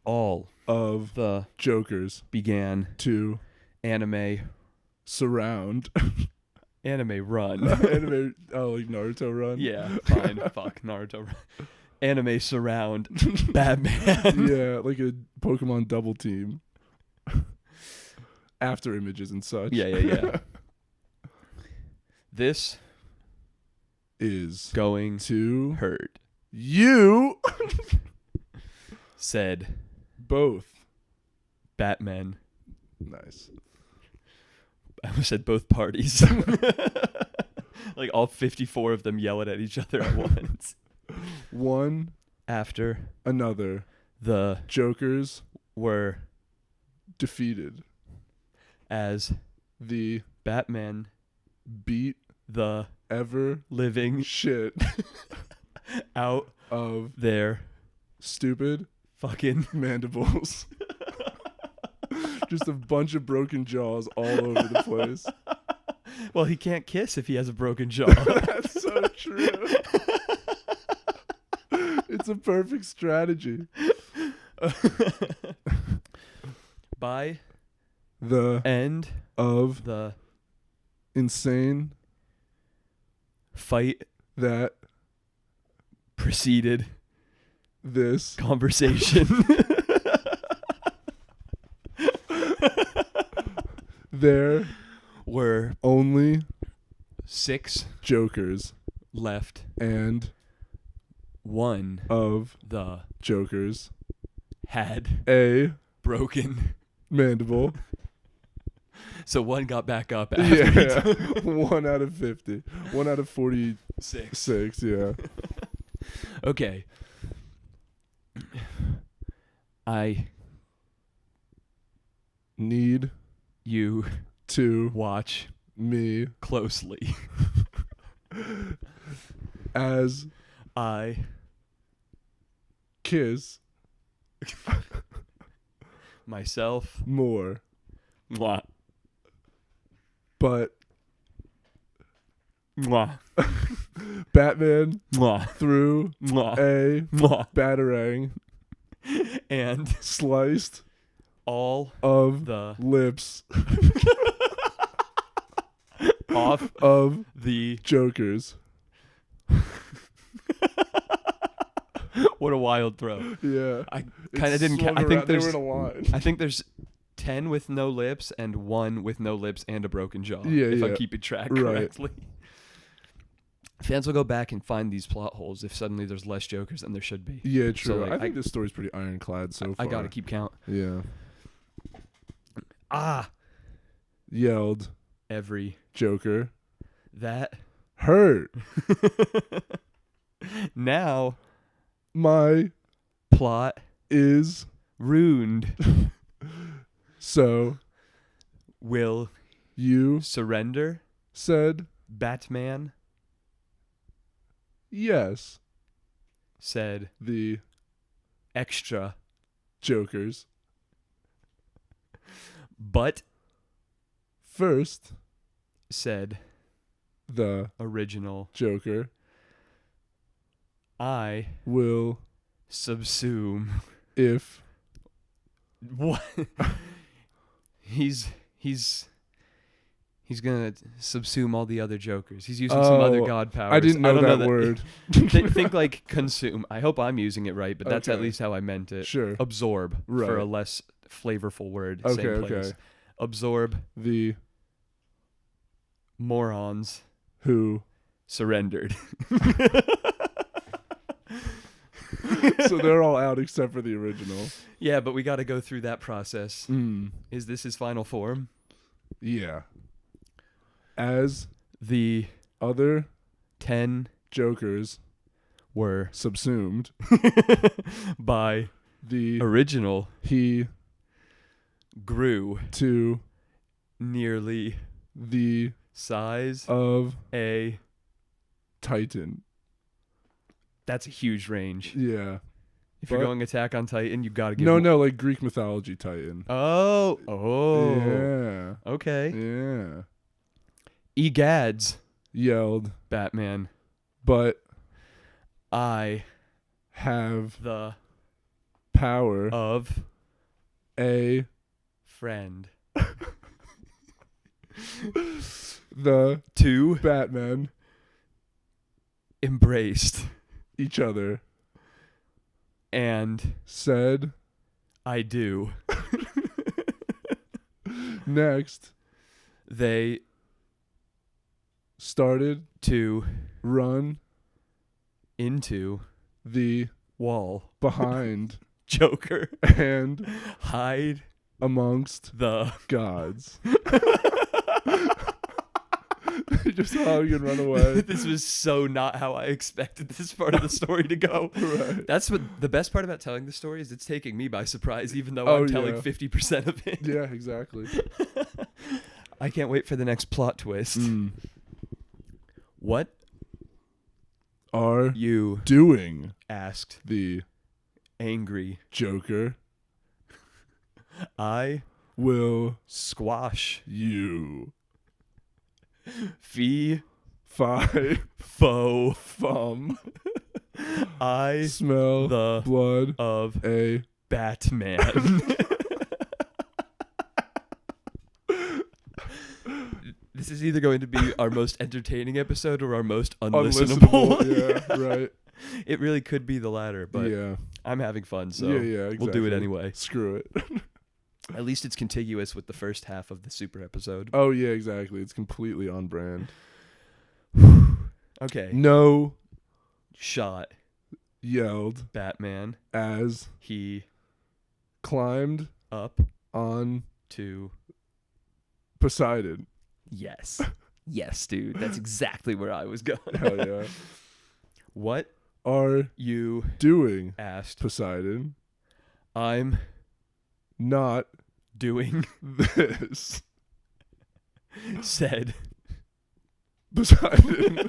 All of the Jokers began to anime surround run. anime like Naruto run. Yeah, fine. Fuck Naruto run. Anime surround Batman. Yeah, like a Pokemon double team. After images and such. Yeah. This Is going to hurt. you Said both. Batman. Nice. I almost said both parties. Like all 54 of them yelling at each other at once. One After another. the Jokers were defeated. as The Batman beat the ever living shit out of their stupid fucking mandibles. Just a bunch of broken jaws all over the place. Well, he can't kiss if he has a broken jaw. That's so true. It's a perfect strategy. By The end of the insane fight that preceded this conversation, there were only 6 jokers left, and one of the jokers had a broken. mandible. So one got back up after Yeah. 1 out of 50. 1 out of 46. 6. Yeah. Okay. I Need you to watch me closely as I kiss myself more, mwah, but mwah, Batman mwah, threw mwah, a mwah, batarang and sliced all of the lips off of the jokers. what a wild throw. Yeah. I kind of didn't swung I think around. They were there's in a line. I think there's 10 with no lips and 1 with no lips and a broken jaw. Yeah, if yeah. I'm keeping track Right. correctly. Fans will go back and find these plot holes if suddenly there's less jokers than there should be. Yeah, true. So, like, I think this story's pretty ironclad so far. I gotta keep count. Yeah. Yelled Every every joker that hurt now my plot is ruined. so Will you surrender, said Batman? yes. Said The extra, jokers but first said the original. joker I will subsume. if What? He's gonna subsume all the other jokers. He's using some other god powers. I didn't know don't that know word. think like consume. I hope I'm using it right, but that's at Okay. least how I meant it. Sure. Absorb for Right. a less flavorful word. Okay, Same place. okay. Absorb The morons who surrendered. so they're all out except for the original. Yeah, but we got to go through that process. Mm. Is this his final form? Yeah. As The other 10 jokers were subsumed by the original he grew to nearly the size of a. Titan. That's a huge range. Yeah. If you're But- going Attack on Titan, you got to give No, like Greek mythology Titan. Oh. Yeah. Okay. Yeah. Egads, Yelled, Batman. but I have the power of a friend. the Two Batman embraced each other and said I do. next They started to run into the wall. behind Joker and hide amongst the gods. Just hug and run away. This was so not how I expected this part of the story to go. Right. That's what the best part about telling the story is. It's taking me by surprise, even though Oh, I'm telling yeah. 50% of it. Yeah, exactly. I can't wait for the next plot twist. Mm. What Are you doing asked the angry Joker I will squash you. Fee. Fi. Fo. Fum. I. Smell. The. Blood. Of. A. Batman. This is either going to be our most entertaining episode or our most unlistenable. Yeah, right. It really could be the latter, but yeah. I'm having fun, so Exactly. we'll do it anyway. Screw it. At least it's contiguous with the first half of the super episode. Oh, yeah, exactly. It's completely on brand. Okay. No. Shot. Yelled. Batman. As. He. Climbed. Up. On. To. Poseidon. Yes. Yes, dude. That's exactly where I was going. Hell yeah. What are you doing? Asked Poseidon. I'm not doing this. Said Poseidon.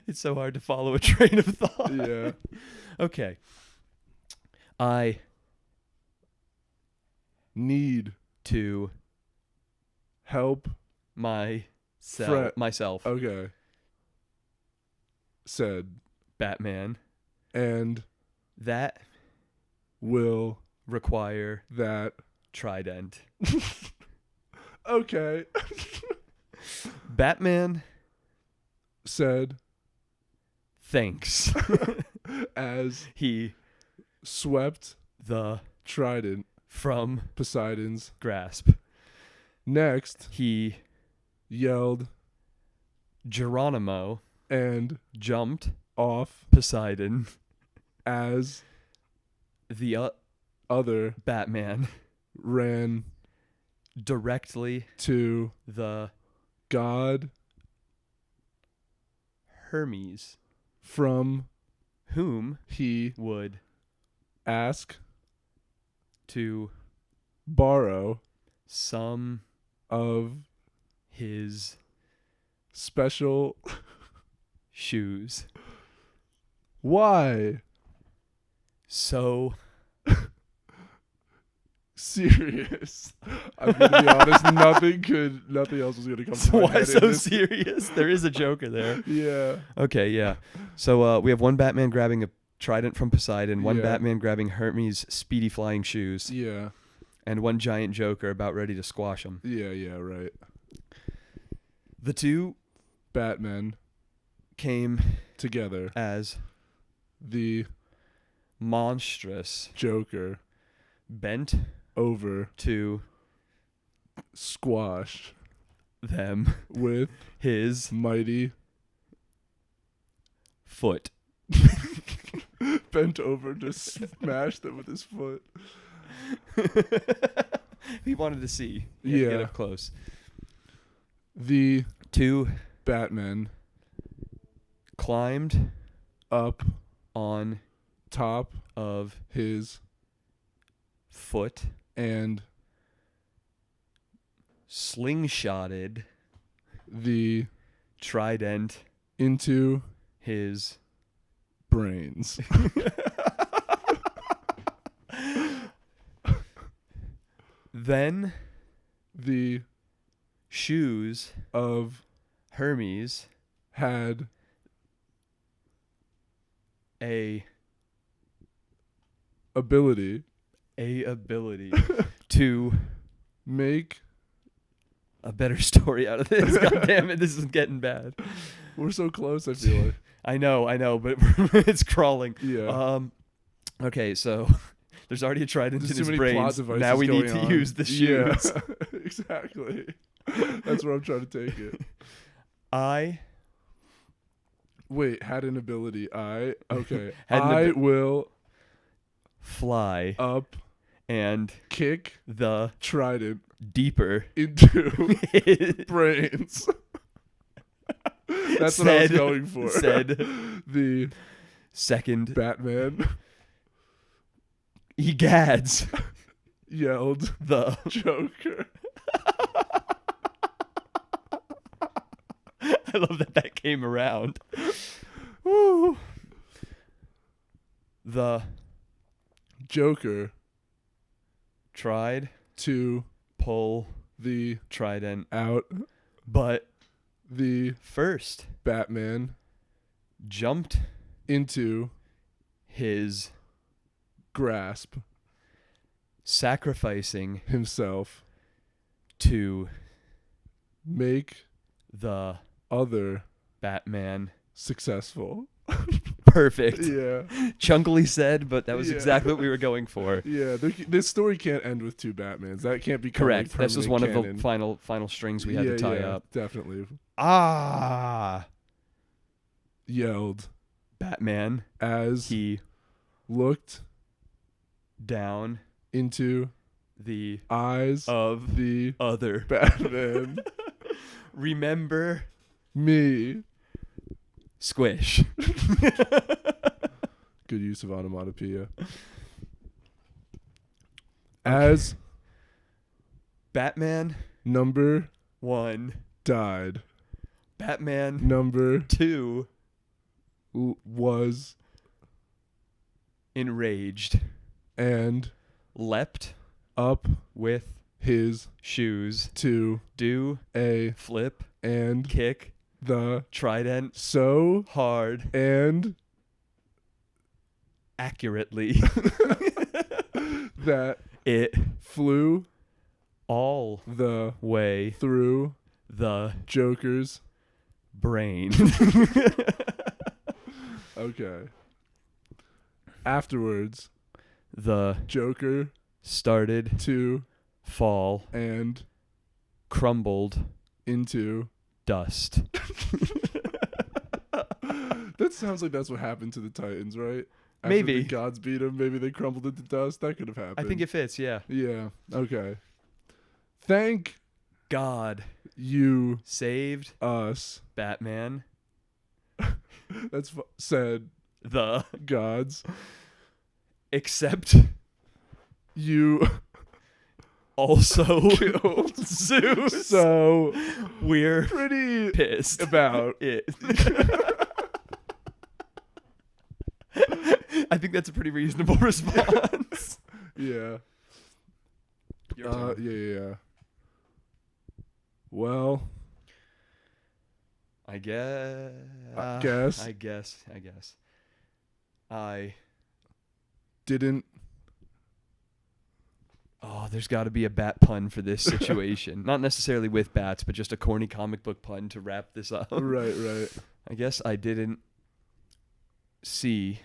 It's so hard to follow a train of thought. Yeah. Okay. I need to help myself. Okay. Said Batman. And that will require that trident. Okay. Batman said thanks as he swept the trident from Poseidon's grasp. Next, he yelled Geronimo and jumped off Poseidon as the other Batman ran directly to the god Hermes, from whom he would ask to borrow some of his special shoes. Why? So serious. I'm gonna be honest. Nothing else was gonna come to my why head. so serious? There is a joker there. Yeah. Okay, yeah. So we have one Batman grabbing a trident from Poseidon, one Yeah. Batman grabbing Hermes' speedy flying shoes, Yeah. and one giant joker about ready to squash him. Yeah. Right. The two Batmen came together as the monstrous Joker bent over to squash them with his mighty foot. bent over to smash them with his foot. He wanted to see. He had to get Yeah. up close. The Two Batmen climbed up on top of his foot and slingshotted the trident into his brains. Then The shoes of Hermes had a ability ability to make. a better story out of this. God damn it, this is getting bad. We're so close, I feel like. I know, but it's crawling. Yeah. Okay, so there's already a trident There's in too his many brains. plot devices Now we need going to on. use the shoes. Yeah, exactly. That's where I'm trying to take it. Wait, had an ability. Okay. Had an I will fly up and kick the trident deeper into brains. That's what I was going for. Said The second Batman egads yelled the Joker. I love that came around. Woo. The Joker tried to pull the trident out, but the first Batman jumped into his grasp sacrificing himself to make the other Batman successful. perfect. Yeah. Chunkily said, but that was Yeah. exactly what we were going for. Yeah, this story can't end with two Batmans. That can't be Correct. This was one canon. of the final strings we had to tie up. Definitely. Yelled Batman as he looked down into the eyes of the other Batman. Remember Me. squish. Good use of onomatopoeia. As Batman number 1, died, Batman number 2 was enraged, and leapt up with his shoes to do a flip and kick the trident so hard and accurately that it flew all the way through the Joker's brain. Okay. Afterwards, The Joker started to fall and crumbled into dust. That sounds like that's what happened to the Titans, right? After Maybe. the gods beat them, maybe they crumbled into dust. That could have happened. I think it fits, yeah. Yeah. Okay. Thank God you, saved us. Batman, That's said the gods. except You also killed Zeus. So We're pretty pissed about it. I think that's a pretty reasonable response. Yeah. Your turn. Yeah. Well, I guess. I guess. I guess. I. didn't. Oh, there's got to be a bat pun for this situation. Not necessarily with bats, but just a corny comic book pun to wrap this up. Right. I guess I didn't see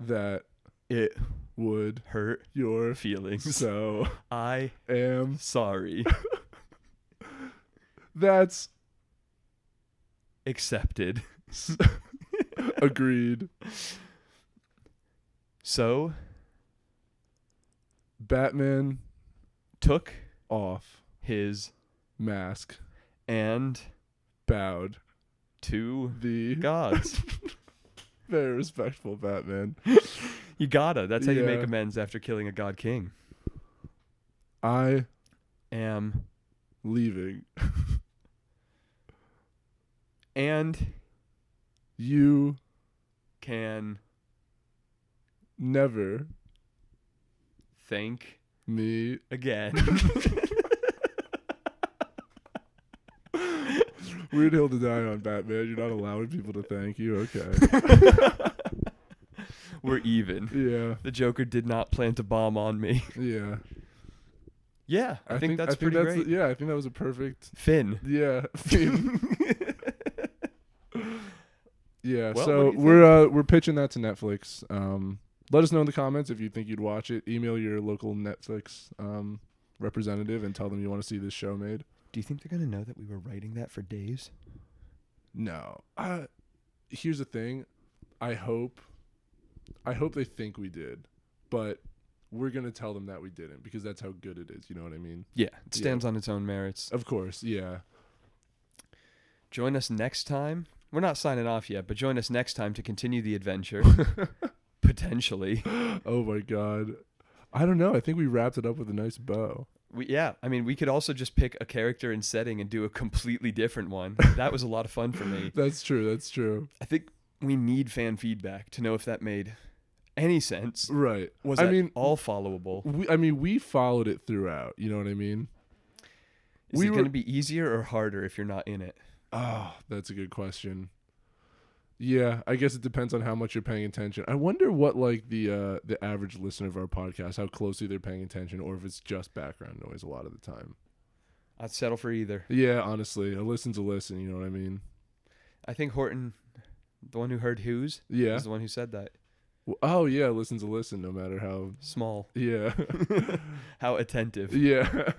That it would hurt your feelings. So I am sorry. That's Accepted. agreed. So Batman took off his mask and bowed to the gods. very respectful Batman. You gotta. That's how you make Yeah. amends after killing a god king. I Am leaving. and You can never thank me. again. Weird hill to die on, Batman. You're not allowing people to thank you. Okay. We're even. Yeah. The Joker did not plant a bomb on me. Yeah. Yeah, I think that's pretty that's great. Yeah, I think that was a perfect. Finn. Yeah. Yeah. Well, So what do you we're pitching that to Netflix. Let us know in the comments if you think you'd watch it. Email your local Netflix representative and tell them you want to see this show made. Do you think they're going to know that we were writing that for days? No. Here's the thing. I hope they think we did, but we're going to tell them that we didn't because that's how good it is. You know what I mean? Yeah, it stands on its own merits. Of course. Yeah. Join us next time. We're not signing off yet, but join us next time to continue the adventure. Potentially. Oh my God. I don't know. I think we wrapped it up with a nice bow. We could also just pick a character and setting and do a completely different one. That was a lot of fun for me. That's true. I think we need fan feedback to know if that made any sense. Right. Was that all followable? We followed it throughout. You know what I mean? Is it going to be easier or harder if you're not in it? Oh, that's a good question. Yeah, I guess it depends on how much you're paying attention. I wonder what like the average listener of our podcast, how closely they're paying attention, or if it's just background noise a lot of the time. I'd settle for either. Yeah, honestly, a listen's a listen. You know what I mean? I think Horton, the one who heard Who's, is the one who said that. Well, oh yeah, listen's a listen, no matter how small. Yeah. How attentive. Yeah.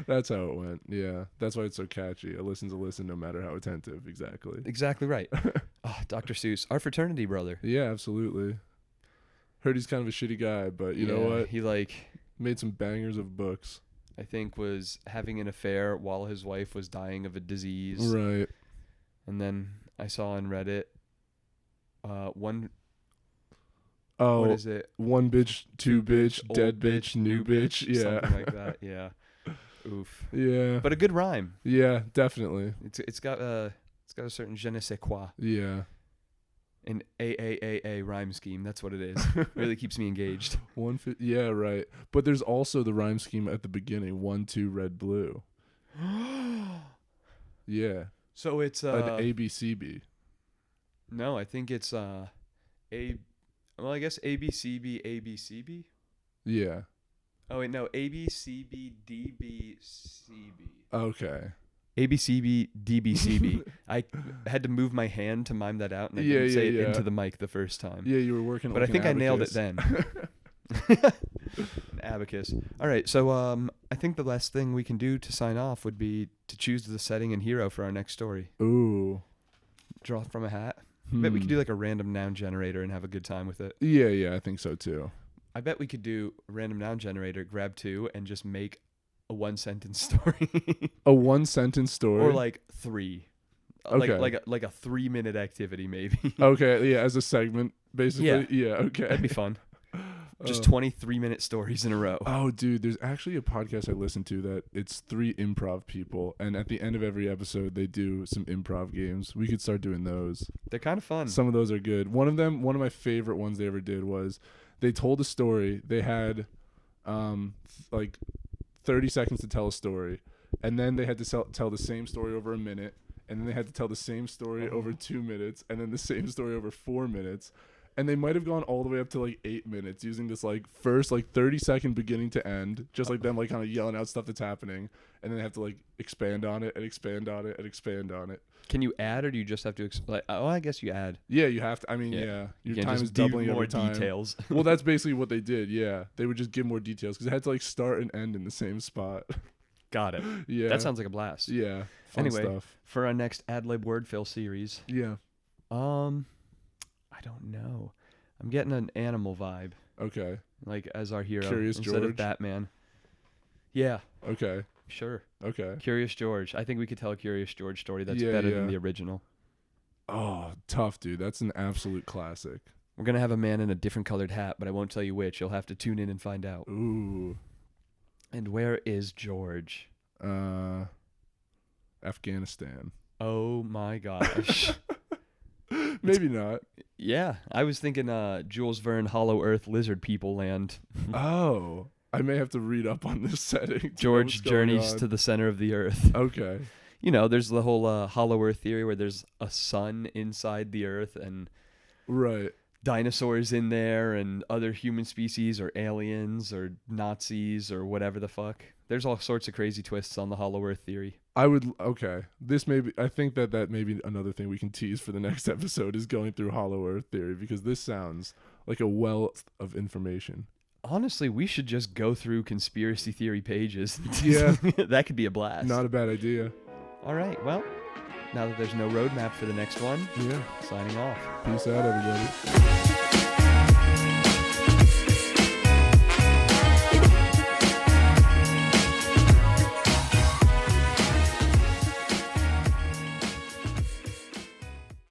That's how it went. Yeah. That's why it's so catchy. A listen's a listen no matter how attentive. Exactly. Exactly right. Oh, Dr. Seuss, our fraternity brother. Yeah, absolutely. Heard he's kind of a shitty guy, but you know what? He made some bangers of books. I think was having an affair while his wife was dying of a disease. Right. And then I saw on Reddit what is it? One bitch, two bitch, dead bitch, new bitch. Yeah. Something like that. Yeah. Oof. Yeah. But a good rhyme. Yeah, definitely. It's got a certain je ne sais quoi. Yeah. An AAAA rhyme scheme. That's what it is. Really keeps me engaged. Yeah, right. But there's also the rhyme scheme at the beginning. 1, 2, red, blue. Yeah. So it's an ABCB. No, I think it's I guess ABCB ABCB. Yeah. Oh wait, no, ABCB DBCB. Okay. ABCB DBCB. I had to move my hand to mime that out, and I didn't say it into the mic the first time. Yeah, you were working. But I think I nailed it then. An abacus. All right, so I think the last thing we can do to sign off would be to choose the setting and hero for our next story. Ooh. Draw from a hat. I bet we could do like a random noun generator and have a good time with it. Yeah, I think so too. I bet we could do a random noun generator, grab 2, and just make a 1-sentence story. A 1-sentence story? Or like 3. Okay. Like a 3-minute activity maybe. Okay, yeah, as a segment, basically. Yeah, okay. That'd be fun. Just 23-minute stories in a row. Oh, dude, there's actually a podcast I listen to that it's 3 improv people, and at the end of every episode, they do some improv games. We could start doing those. They're kind of fun. Some of those are good. One of my favorite ones they ever did was they told a story. They had like 30 seconds to tell a story, and then they had to tell the same story over a minute, and then they had to tell the same story over 2 minutes, and then the same story over 4 minutes. And they might have gone all the way up to like 8 minutes using this like first like 30-second beginning to end, just like them like kind of yelling out stuff that's happening, and then they have to like expand on it and expand on it and expand on it. Can you add, or do you just have to I guess you add. Yeah, you have to. I mean, yeah. Your time is doubling every time. More details. Well, that's basically what they did. Yeah, they would just give more details because it had to like start and end in the same spot. Got it. Yeah, that sounds like a blast. Yeah. Fun stuff. For our next ad lib word fill series. Yeah. I don't know. I'm getting an animal vibe. Okay. Like as our hero Curious instead George? of Batman. Yeah. Okay. Sure. Okay. Curious George. I think we could tell a Curious George story that's better than the original. Oh, tough, dude. That's an absolute classic. We're going to have a man in a different colored hat, but I won't tell you which. You'll have to tune in and find out. Ooh. And where is George? Afghanistan. Oh my gosh. Maybe not. Yeah, I was thinking Jules Verne, Hollow Earth, Lizard People Land. Oh, I may have to read up on this setting. George journeys to the center of the earth. Okay. You know, there's the whole Hollow Earth theory where there's a sun inside the earth and right. Dinosaurs in there and other human species or aliens or Nazis or whatever the fuck. There's all sorts of crazy twists on the Hollow Earth theory. Okay. I think that may be another thing we can tease for the next episode is going through Hollow Earth theory, because this sounds like a wealth of information. Honestly, we should just go through conspiracy theory pages. Yeah. That could be a blast. Not a bad idea. All right. Well, now that there's no roadmap for the next one, yeah. Signing off. Peace out, everybody.